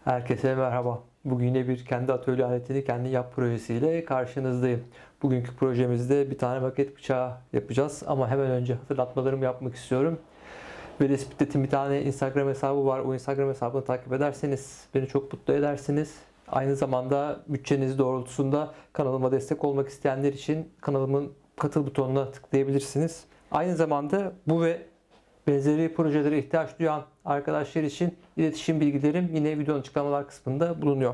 Herkese merhaba. Bugün yine bir kendi atölye aletini kendi yap projesiyle karşınızdayım. Bugünkü projemizde bir tane maket bıçağı yapacağız ama hemen önce hatırlatmalarımı yapmak istiyorum. Velespitlet'in bir tane Instagram hesabı var. O Instagram hesabını takip ederseniz beni çok mutlu edersiniz. Aynı zamanda bütçeniz doğrultusunda kanalıma destek olmak isteyenler için kanalımın katıl butonuna tıklayabilirsiniz. Aynı zamanda bu ve benzeri projelere ihtiyaç duyan arkadaşlar için iletişim bilgilerim yine videonun açıklamalar kısmında bulunuyor.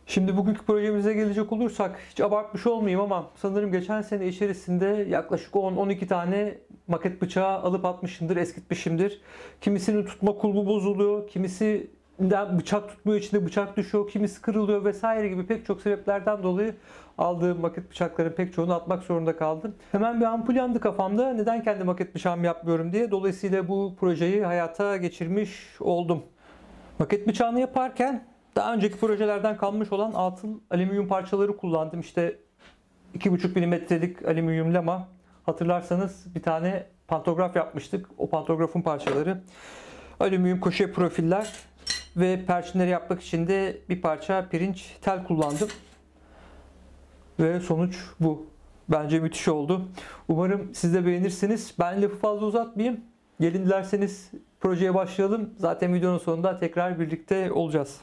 Şimdi bugünkü projemize gelecek olursak hiç abartmış olmayayım ama sanırım geçen sene içerisinde yaklaşık 10-12 tane maket bıçağı alıp atmışımdır, eskitmişimdir. Kimisinin tutma kulbu bozuluyor, kimisinden bıçak tutmuyor, içinde bıçak düşüyor, kimisi kırılıyor vesaire gibi pek çok sebeplerden dolayı aldığım maket bıçakların pek çoğunu atmak zorunda kaldım. Hemen bir ampul yandı kafamda. Neden kendi maket bıçağımı yapmıyorum diye. Dolayısıyla bu projeyi hayata geçirmiş oldum. Maket bıçağını yaparken daha önceki projelerden kalmış olan altın alüminyum parçaları kullandım. İşte 2,5 milimetrelik alüminyum lama. Hatırlarsanız bir tane pantograf yapmıştık. O pantografın parçaları. Alüminyum koşe profiller ve perçinleri yapmak için de bir parça pirinç tel kullandım. Ve sonuç bu. Bence müthiş oldu. Umarım siz de beğenirsiniz. Ben lafı fazla uzatmayayım. Gelin dilerseniz projeye başlayalım. Zaten videonun sonunda tekrar birlikte olacağız.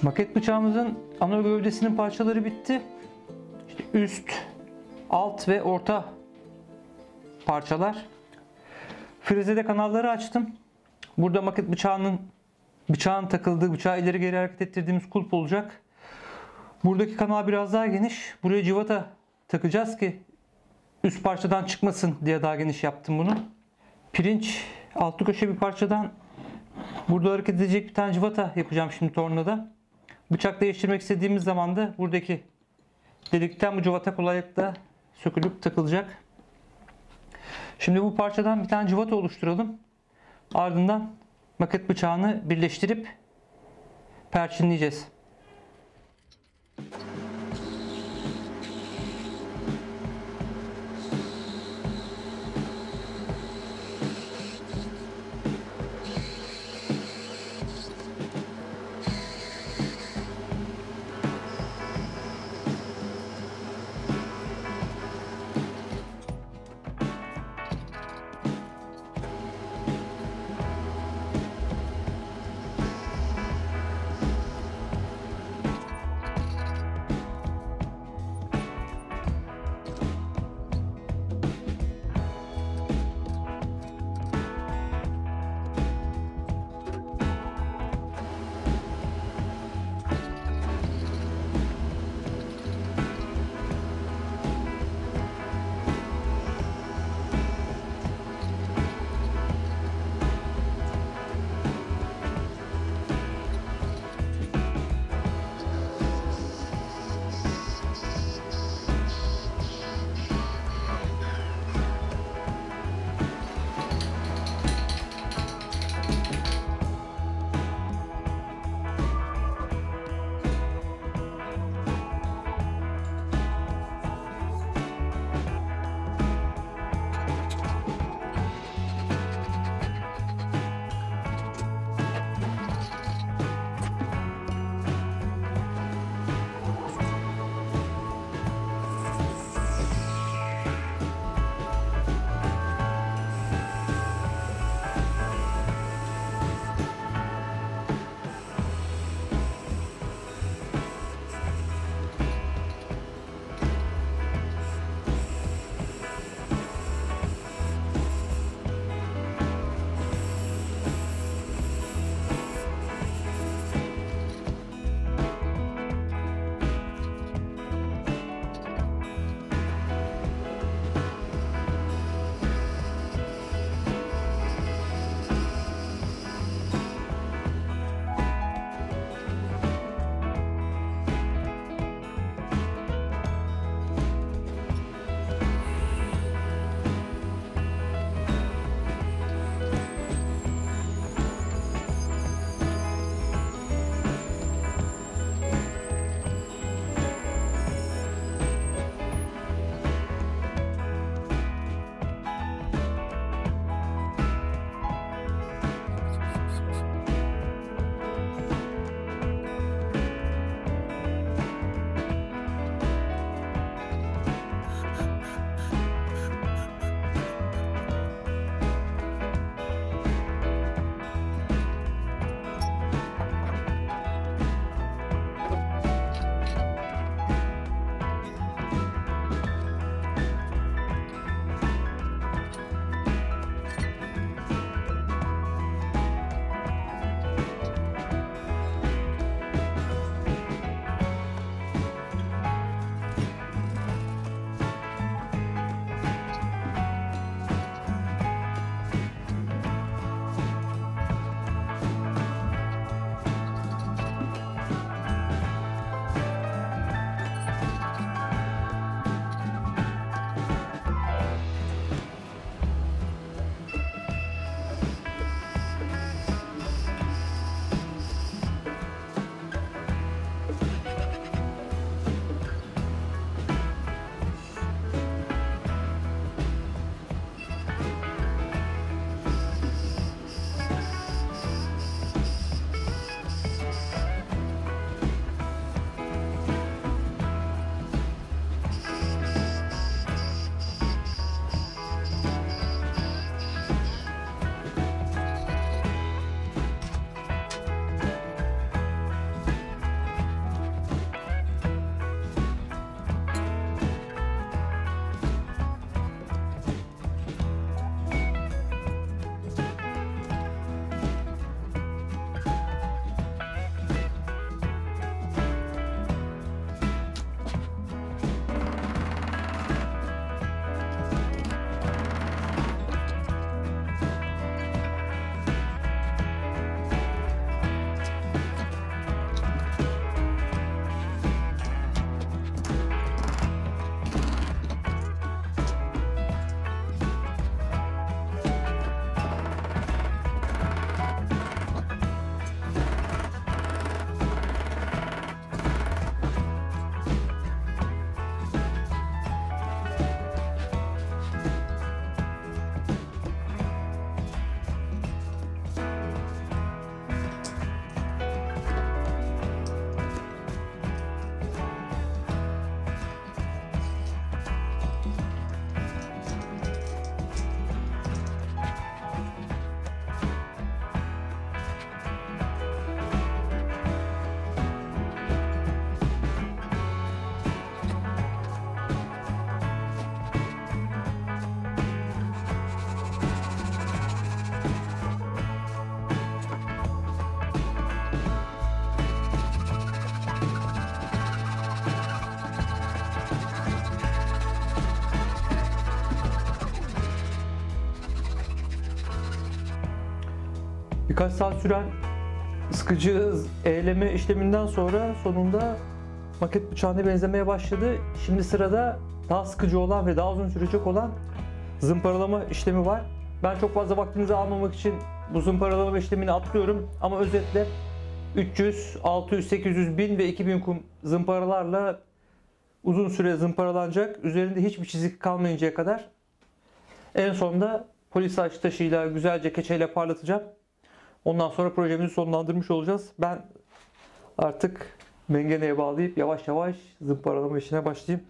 Maket bıçağımızın ana gövdesinin parçaları bitti. İşte üst, alt ve orta parçalar. Frezede kanalları açtım. Burada maket bıçağın takıldığı, bıçağı ileri geri hareket ettirdiğimiz kulp olacak. Buradaki kanal biraz daha geniş. Buraya cıvata takacağız ki üst parçadan çıkmasın diye daha geniş yaptım bunu. Pirinç altı köşe bir parçadan burada hareket edecek bir tane cıvata yapacağım şimdi tornada. Bıçak değiştirmek istediğimiz zaman da buradaki delikten bu cıvata kolaylıkla sökülüp takılacak. Şimdi bu parçadan bir tane cıvata oluşturalım. Ardından maket bıçağını birleştirip perçinleyeceğiz. Birkaç saat süren sıkıcı eğleme işleminden sonra sonunda maket bıçağına benzemeye başladı. Şimdi sırada daha sıkıcı olan ve daha uzun sürecek olan zımparalama işlemi var. Ben çok fazla vaktinizi almamak için bu zımparalama işlemini atlıyorum. Ama özetle 300, 600, 800, 1000 ve 2000 kum zımparalarla uzun süre zımparalanacak. Üzerinde hiçbir çizik kalmayıncaya kadar. En sonunda polisaj taşıyla güzelce keçeyle parlatacağım. Ondan sonra projemizi sonlandırmış olacağız. Ben artık mengeneye bağlayıp yavaş yavaş zımparalama işine başlayayım.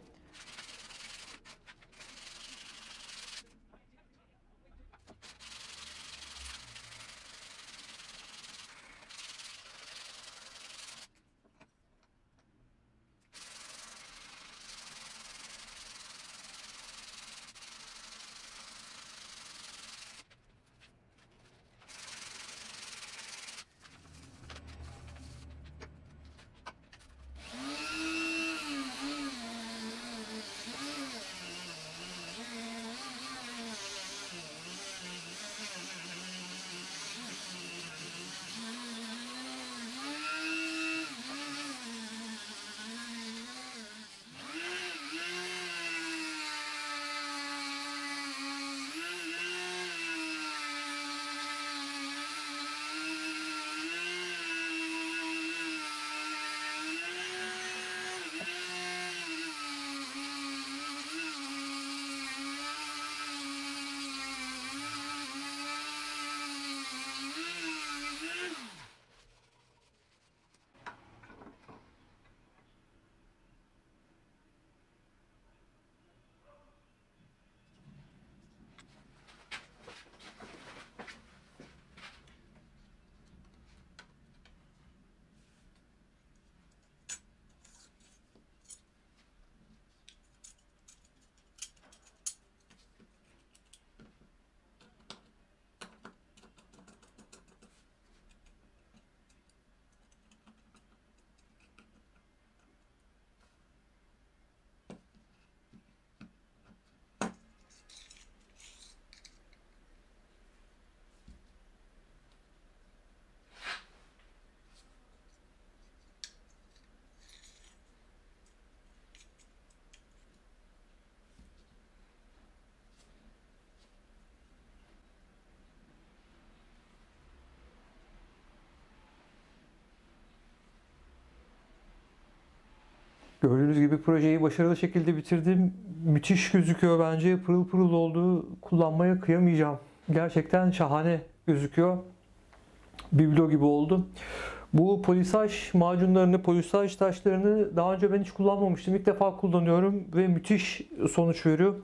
Gördüğünüz gibi projeyi başarılı şekilde bitirdim. Müthiş gözüküyor bence. Pırıl pırıl oldu. Kullanmaya kıyamayacağım. Gerçekten şahane gözüküyor. Biblo gibi oldu. Bu polisaj macunlarını, polisaj taşlarını daha önce ben hiç kullanmamıştım. İlk defa kullanıyorum ve müthiş sonuç veriyor.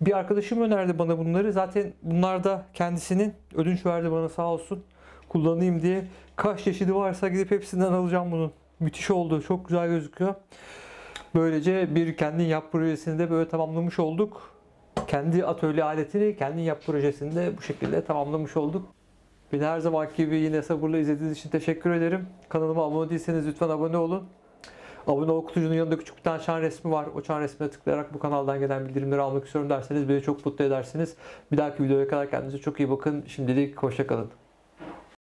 Bir arkadaşım önerdi bana bunları. Zaten bunlar da kendisinin ödünç verdi bana sağ olsun. Kullanayım diye. Kaç çeşidi varsa gidip hepsinden alacağım bunu. Müthiş oldu. Çok güzel gözüküyor. Böylece bir kendin yap projesini de böyle tamamlamış olduk. Kendi atölye aletini kendin yap projesinde bu şekilde tamamlamış olduk. Beni her zamanki gibi yine sabırla izlediğiniz için teşekkür ederim. Kanalıma abone değilseniz lütfen abone olun. Abone ol kutucuğunun yanında küçük bir tane çan resmi var. O çan resmine tıklayarak bu kanaldan gelen bildirimleri almak istiyorum derseniz beni çok mutlu edersiniz. Bir dahaki videoya kadar kendinize çok iyi bakın. Şimdilik hoşça kalın.